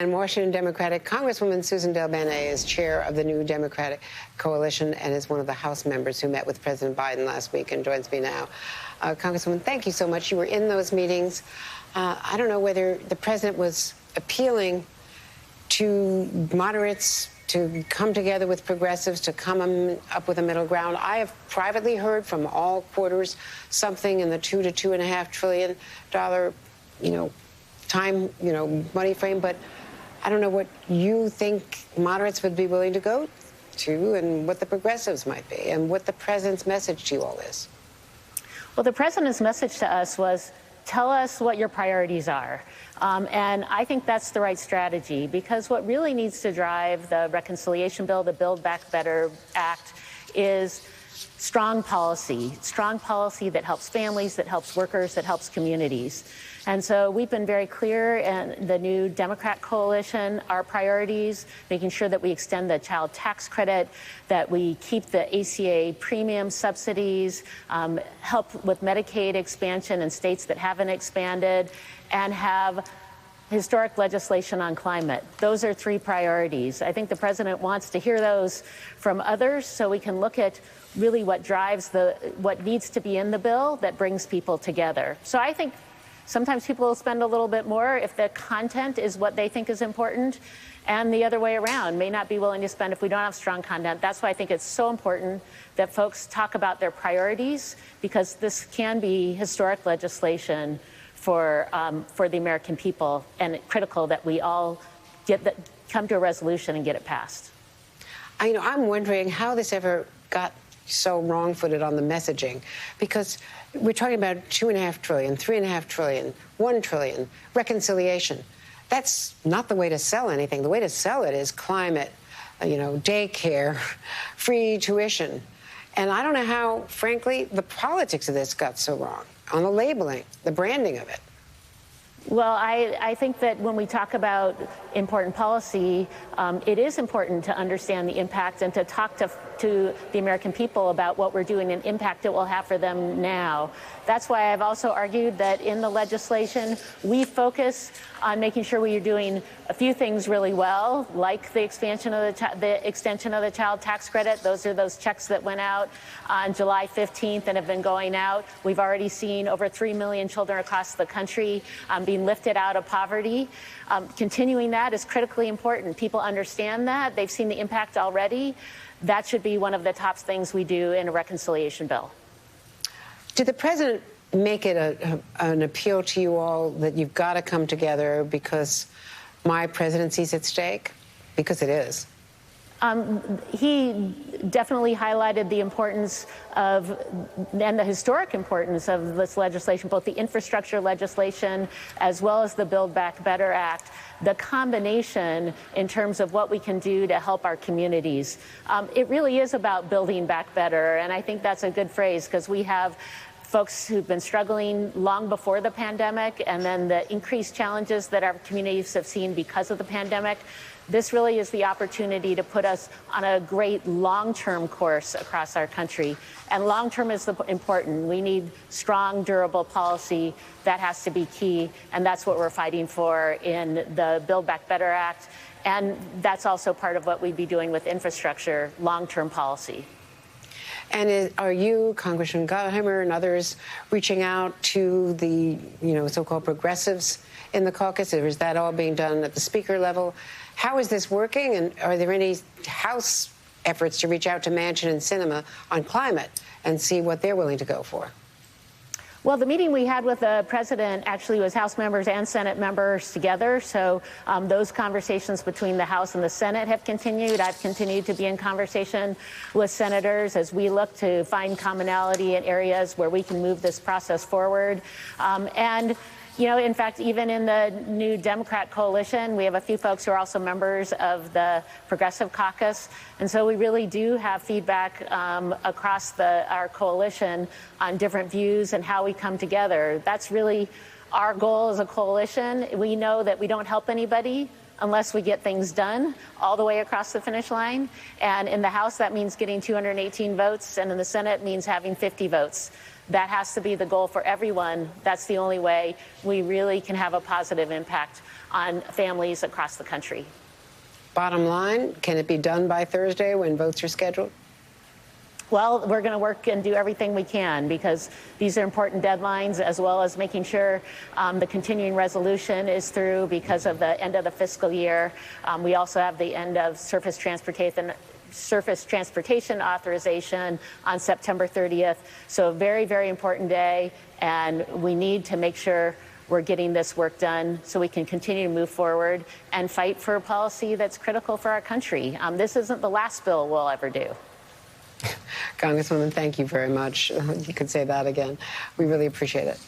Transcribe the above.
And Washington Democratic Congresswoman Susan DelBene is chair of the new Democratic Coalition and is one of the House members who met with President Biden last week and joins me now. Congresswoman, thank you so much. You were in those meetings. I don't know whether the president was appealing to moderates to come together with progressives, to come up with a middle ground. I have privately heard from all quarters something in the $2 to $2.5 trillion, money frame, but I don't know what you think moderates would be willing to go to and what the progressives might be and what the president's message to you all is. Well, the president's message to us was, tell us what your priorities are. And I think that's the right strategy, because what really needs to drive the reconciliation bill, the Build Back Better Act, is strong policy that helps families, that helps workers, that helps communities. And so we've been very clear in the new Democrat coalition, our priorities, making sure that we extend the child tax credit, that we keep the ACA premium subsidies, help with Medicaid expansion in states that haven't expanded, and have historic legislation on climate. Those are three priorities. I think the president wants to hear those from others so we can look at really what drives what needs to be in the bill that brings people together. So I think sometimes people will spend a little bit more if the content is what they think is important, and the other way around, may not be willing to spend if we don't have strong content. That's why I think it's so important that folks talk about their priorities, because this can be historic legislation for the American people, and it's critical that we all come to a resolution and get it passed. I'm wondering how this ever got so wrong-footed on the messaging, because we're talking about $2.5 trillion, $3.5 trillion, $1 trillion, reconciliation. That's not the way to sell anything. The way to sell it is climate, daycare, free tuition. And I don't know how, frankly, the politics of this got so wrong on the labeling, the branding of it. Well, I think that when we talk about important policy, it is important to understand the impact and to talk to the American people about what we're doing and impact it will have for them now. That's why I've also argued that in the legislation, we focus on making sure we are doing a few things really well, like the extension of the child tax credit. Those are those checks that went out on July 15th and have been going out. We've already seen over 3 million children across the country being lifted out of poverty. Continuing that is critically important. People understand that. They've seen the impact already. That should be one of the top things we do in a reconciliation bill. Did the president make it an appeal to you all that you've got to come together because my presidency's at stake? Because it is. He definitely highlighted the importance of, and the historic importance of this legislation, both the infrastructure legislation as well as the Build Back Better Act, the combination in terms of what we can do to help our communities. It really is about building back better, and I think that's a good phrase, because we have folks who've been struggling long before the pandemic, and then the increased challenges that our communities have seen because of the pandemic. This really is the opportunity to put us on a great long-term course across our country. And long-term is important. We need strong, durable policy. That has to be key. And that's what we're fighting for in the Build Back Better Act. And that's also part of what we'd be doing with infrastructure, long-term policy. And are you, Congressman Gottheimer, and others reaching out to the, so-called progressives in the caucus? Or is that all being done at the speaker level? How is this working? And are there any House efforts to reach out to Manchin and Sinema on climate and see what they're willing to go for? Well, the meeting we had with the president actually was House members and Senate members together. So those conversations between the House and the Senate have continued. I've continued to be in conversation with senators as we look to find commonality in areas where we can move this process forward. In fact, even in the new Democrat coalition, we have a few folks who are also members of the Progressive Caucus. And so we really do have feedback across our coalition on different views and how we come together. That's really our goal as a coalition. We know that we don't help anybody unless we get things done all the way across the finish line. And in the House, that means getting 218 votes, and in the Senate, it means having 50 votes. That has to be the goal for everyone. That's the only way we really can have a positive impact on families across the country. Bottom line, can it be done by Thursday when votes are scheduled? Well, we're going to work and do everything we can because these are important deadlines, as well as making sure the continuing resolution is through because of the end of the fiscal year. We also have the end of surface transportation authorization on September 30th. So a very, very important day, and we need to make sure we're getting this work done so we can continue to move forward and fight for a policy that's critical for our country. This isn't the last bill we'll ever do. Congresswoman, thank you very much. You could say that again. We really appreciate it.